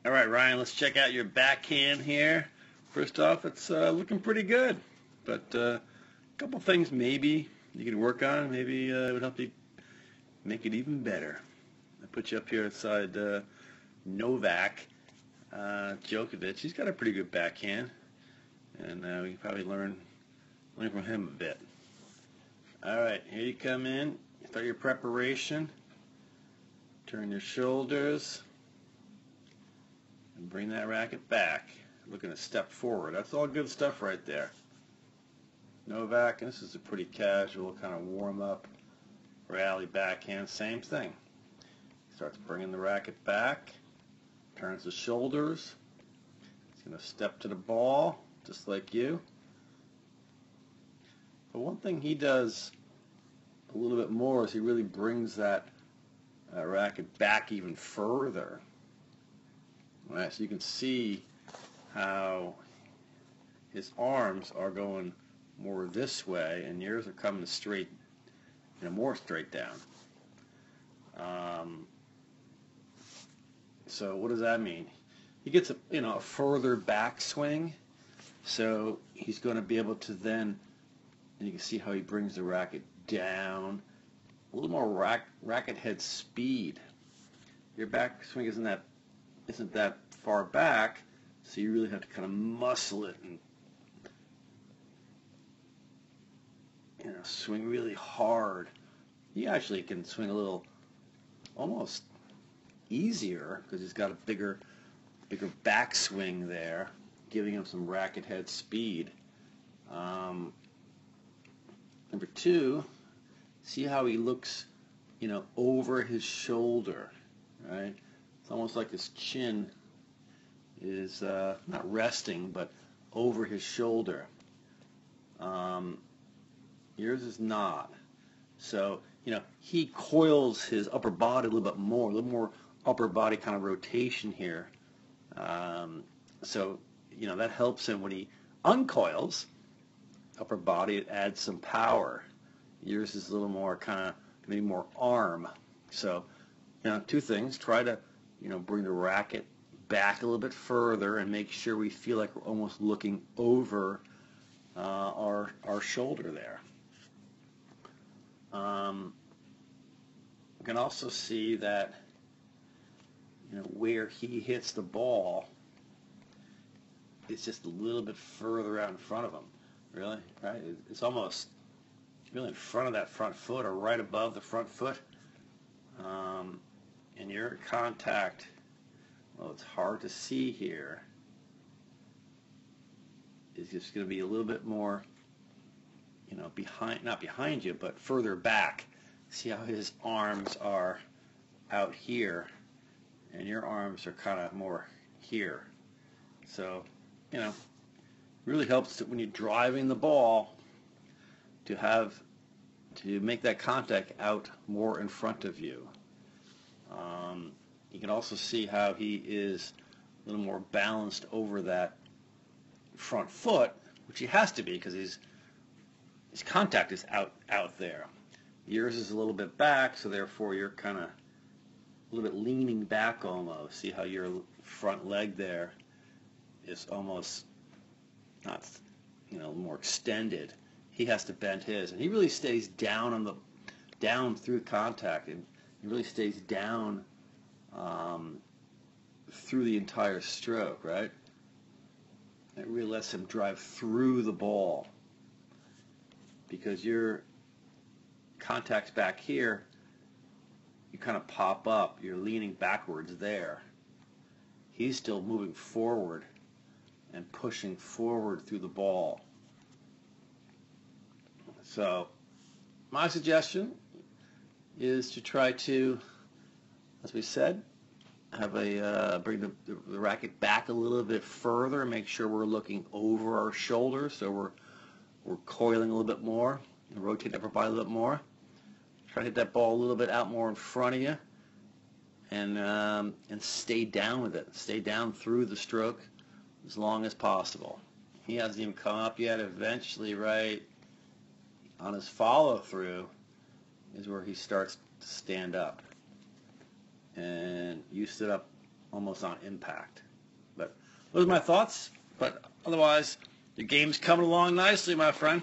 All right, Ryan, let's check out your backhand here. First off, it's looking pretty good, but a couple things maybe you could work on. Maybe it would help you make it even better. I put you up here beside Novak Djokovic. He's got a pretty good backhand, and we can probably learn from him a bit. All right, here you come in. Start your preparation. Turn your shoulders. And bring that racket back. Looking to step forward. That's all good stuff right there. Novak, and this is a pretty casual kind of warm-up rally backhand. Same thing. Starts bringing the racket back. Turns the shoulders. He's going to step to the ball, just like you. But one thing he does a little bit more is he really brings that racket back even further. All right, so you can see how his arms are going more this way, and yours are coming straight, more straight down. So what does that mean? He gets a further backswing, so he's going to be able to then, and you can see how he brings the racket down, a little more racket head speed. Your backswing isn't that far back, so you really have to kind of muscle it and swing really hard. He actually can swing a little almost easier because he's got a bigger backswing there, giving him some racket head speed. Number two, see how he looks, over his shoulder, right? It's almost like his chin is not resting, but over his shoulder. Yours is not. So, he coils his upper body a little bit more upper body kind of rotation here. So, that helps him when he uncoils upper body. It adds some power. Yours is a little more kind of maybe more arm. So, two things. Try to, bring the racket back a little bit further and make sure we feel like we're almost looking over our shoulder there. You can also see that where he hits the ball, it's just a little bit further out in front of him. Really, right? It's almost really in front of that front foot or right above the front foot. And your contact, well, it's hard to see here, is just going to be a little bit more, not behind you, but further back. See how his arms are out here, and your arms are kind of more here. So, really helps when you're driving the ball to make that contact out more in front of you. You can also see how he is a little more balanced over that front foot, which he has to be because his contact is out there. Yours is a little bit back, so therefore you're kind of a little bit leaning back almost. See how your front leg there is almost not, more extended. He has to bend his, and he really stays down through contact, and he really stays down through the entire stroke, right? It really lets him drive through the ball because your contact's back here. You kind of pop up. You're leaning backwards there. He's still moving forward and pushing forward through the ball. So my suggestion is to try to, as we said, have bring the racket back a little bit further and make sure we're looking over our shoulders, so we're coiling a little bit more and rotate the upper body a little bit more. Try to hit that ball a little bit out more in front of you, and stay down with it. Stay down through the stroke as long as possible. He hasn't even come up yet. Eventually, right on his follow through is where he starts to stand up. And you stood up almost on impact. But those are my thoughts. But otherwise, your game's coming along nicely, my friend.